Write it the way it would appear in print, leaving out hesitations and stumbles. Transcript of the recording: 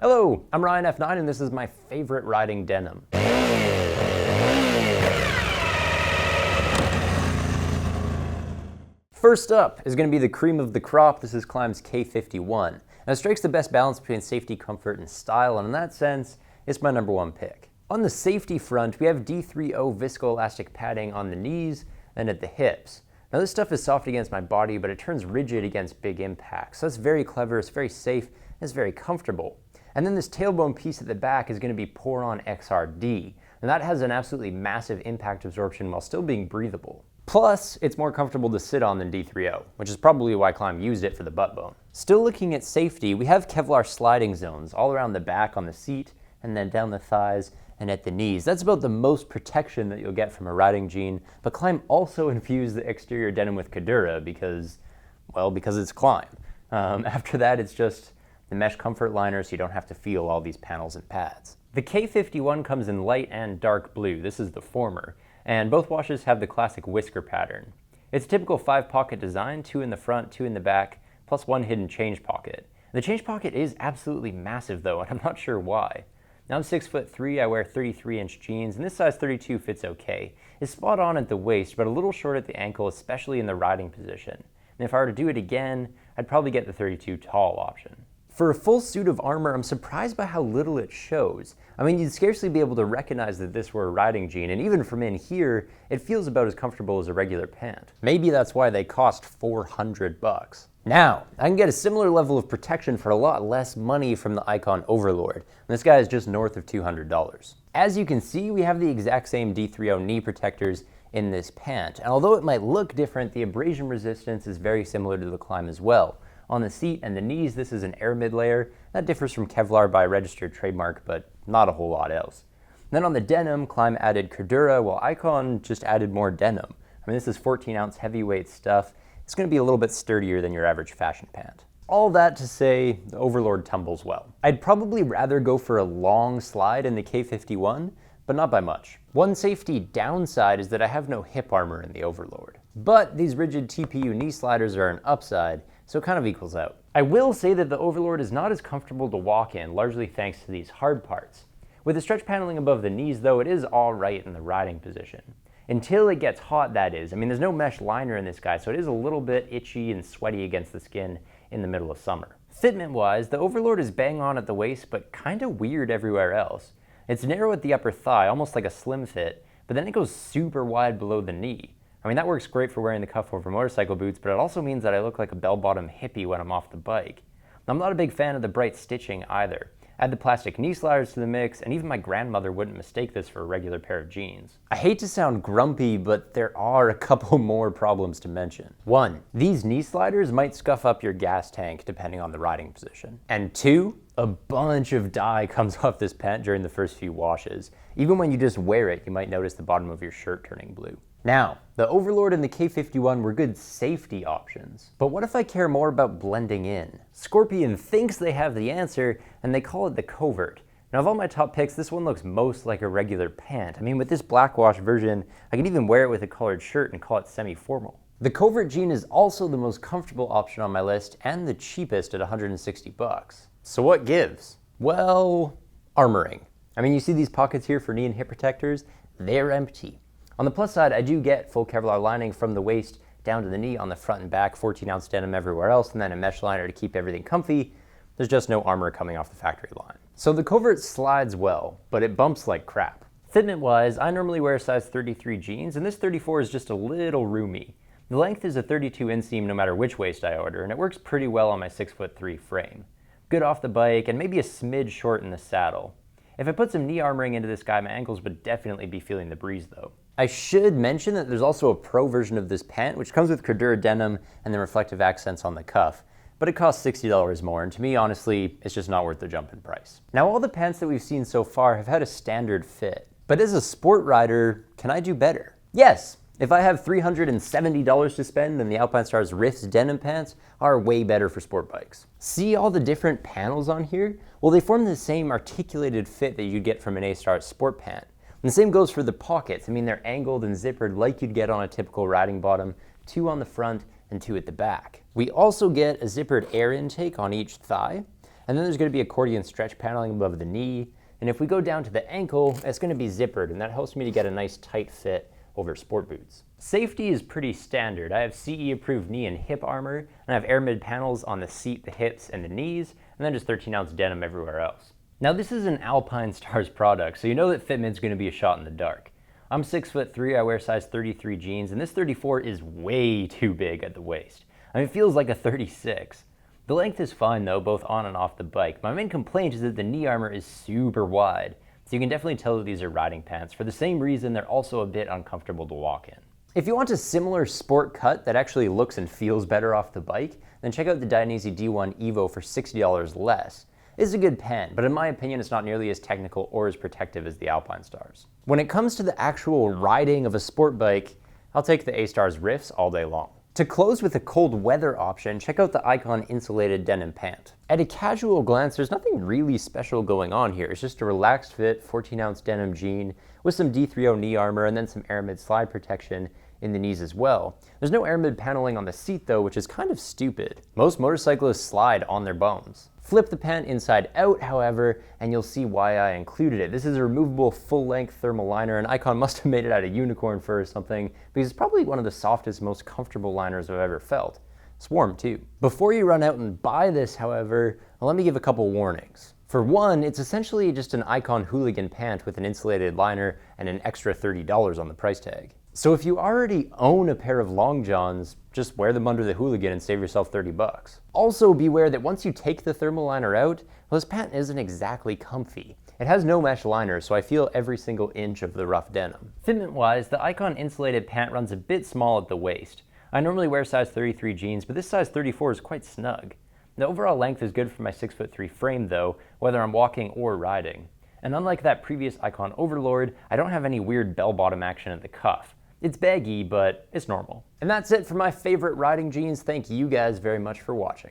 Hello, I'm Ryan F9 and this is my favorite riding denim. First up is going to be the cream of the crop. This is Climb's K51. Now it strikes the best balance between safety, comfort, and style, and in that sense, it's my number one pick. On the safety front, we have D3O viscoelastic padding on the knees and at the hips. Now this stuff is soft against my body, but it turns rigid against big impacts. So that's very clever, it's very safe, and it's very comfortable. And then this tailbone piece at the back is going to be Poron XRD, and that has an absolutely massive impact absorption while still being breathable. Plus, it's more comfortable to sit on than D3O, which is probably why Climb used it for the butt bone. Still looking at safety, we have Kevlar sliding zones all around the back on the seat, and then down the thighs and at the knees. That's about the most protection that you'll get from a riding jean, but Climb also infused the exterior denim with Cordura because it's Climb. After that, it's just the mesh comfort liner, so you don't have to feel all these panels and pads. The K51 comes in light and dark blue. This is the former, and both washes have the classic whisker pattern. It's a typical 5-pocket design, 2 in the front, 2 in the back, plus 1 hidden change pocket. The change pocket is absolutely massive though, and I'm not sure why. Now I'm 6'3", I wear 33-inch jeans, and this size 32 fits okay. It's spot on at the waist, but a little short at the ankle, especially in the riding position. And if I were to do it again, I'd probably get the 32 tall option. For a full suit of armor, I'm surprised by how little it shows. I mean, you'd scarcely be able to recognize that this were a riding jean, and even from in here, it feels about as comfortable as a regular pant. Maybe that's why they cost $400. Now, I can get a similar level of protection for a lot less money from the Ikon Overlord, and this guy is just north of $200. As you can see, we have the exact same D3O knee protectors in this pant, and although it might look different, the abrasion resistance is very similar to the Climb as well. On the seat and the knees, this is an air mid layer. That differs from Kevlar by registered trademark, but not a whole lot else. Then on the denim, Climb added Cordura, while Ikon just added more denim. I mean, this is 14-ounce heavyweight stuff. It's going to be a little bit sturdier than your average fashion pant. All that to say, the Overlord tumbles well. I'd probably rather go for a long slide in the K51, but not by much. One safety downside is that I have no hip armor in the Overlord. But these rigid TPU knee sliders are an upside, so it kind of equals out. I will say that the Overlord is not as comfortable to walk in, largely thanks to these hard parts. With the stretch paneling above the knees though, it is all right in the riding position. Until it gets hot, that is. I mean, there's no mesh liner in this guy, so it is a little bit itchy and sweaty against the skin in the middle of summer. Fitment-wise, the Overlord is bang on at the waist, but kind of weird everywhere else. It's narrow at the upper thigh, almost like a slim fit, but then it goes super wide below the knee. I mean, that works great for wearing the cuff over motorcycle boots, but it also means that I look like a bell-bottom hippie when I'm off the bike. I'm not a big fan of the bright stitching either. Add the plastic knee sliders to the mix, and even my grandmother wouldn't mistake this for a regular pair of jeans. I hate to sound grumpy, but there are a couple more problems to mention. 1, these knee sliders might scuff up your gas tank depending on the riding position. And 2, a bunch of dye comes off this pant during the first few washes. Even when you just wear it, you might notice the bottom of your shirt turning blue. Now, the Overlord and the K51 were good safety options, but what if I care more about blending in? Scorpion thinks they have the answer, and they call it the Covert. Now of all my top picks, this one looks most like a regular pant. I mean, with this black wash version, I can even wear it with a colored shirt and call it semi-formal. The Covert jean is also the most comfortable option on my list, and the cheapest at $160. So what gives? Well, armoring. I mean, you see these pockets here for knee and hip protectors? They're empty. On the plus side, I do get full Kevlar lining from the waist down to the knee on the front and back, 14-ounce denim everywhere else, and then a mesh liner to keep everything comfy. There's just no armor coming off the factory line. So the Covert slides well, but it bumps like crap. Fitment-wise, I normally wear size 33 jeans, and this 34 is just a little roomy. The length is a 32 inseam no matter which waist I order, and it works pretty well on my 6'3" frame. Good off the bike, and maybe a smidge short in the saddle. If I put some knee armoring into this guy, my ankles would definitely be feeling the breeze though. I should mention that there's also a pro version of this pant, which comes with Cordura denim and the reflective accents on the cuff, but it costs $60 more, and to me, honestly, it's just not worth the jump in price. Now, all the pants that we've seen so far have had a standard fit, but as a sport rider, can I do better? Yes! If I have $370 to spend, then the Alpinestars Rifts denim pants are way better for sport bikes. See all the different panels on here? Well, they form the same articulated fit that you'd get from an A-Star sport pant. And the same goes for the pockets. I mean, they're angled and zippered like you'd get on a typical riding bottom, 2 on the front and 2 at the back. We also get a zippered air intake on each thigh, and then there's going to be accordion stretch paneling above the knee, and if we go down to the ankle, it's going to be zippered, and that helps me to get a nice tight fit over sport boots. Safety is pretty standard. I have CE approved knee and hip armor, and I have air mid panels on the seat, the hips, and the knees, and then just 13-ounce denim everywhere else. Now this is an Alpine Stars product, so you know that fitment's going to be a shot in the dark. I'm 6'3", I wear size 33 jeans, and this 34 is way too big at the waist. I mean, it feels like a 36. The length is fine though, both on and off the bike. My main complaint is that the knee armor is super wide, so you can definitely tell that these are riding pants. For the same reason, they're also a bit uncomfortable to walk in. If you want a similar sport cut that actually looks and feels better off the bike, then check out the Dionysia D1 Evo for $60 less. It's a good pen, but in my opinion, it's not nearly as technical or as protective as the Alpine Stars. When it comes to the actual riding of a sport bike, I'll take the A-Stars Riffs all day long. To close with a cold weather option, check out the Ikon Insulated Denim Pant. At a casual glance, there's nothing really special going on here. It's just a relaxed fit 14-ounce denim jean with some D3O knee armor and then some air mid slide protection in the knees as well. There's no air mid paneling on the seat though, which is kind of stupid. Most motorcyclists slide on their bones. Flip the pant inside out, however, and you'll see why I included it. This is a removable full-length thermal liner, and Ikon must have made it out of unicorn fur or something, because it's probably one of the softest, most comfortable liners I've ever felt. It's warm too. Before you run out and buy this, however, let me give a couple warnings. For one, it's essentially just an Ikon hooligan pant with an insulated liner and an extra $30 on the price tag. So if you already own a pair of long johns, just wear them under the hooligan and save yourself $30. Also beware that once you take the thermal liner out, well, this pant isn't exactly comfy. It has no mesh liner, so I feel every single inch of the rough denim. Fitment-wise, the Ikon insulated pant runs a bit small at the waist. I normally wear size 33 jeans, but this size 34 is quite snug. The overall length is good for my 6'3" frame though, whether I'm walking or riding. And unlike that previous Ikon Overlord, I don't have any weird bell-bottom action at the cuff. It's baggy, but it's normal. And that's it for my favorite riding jeans. Thank you guys very much for watching.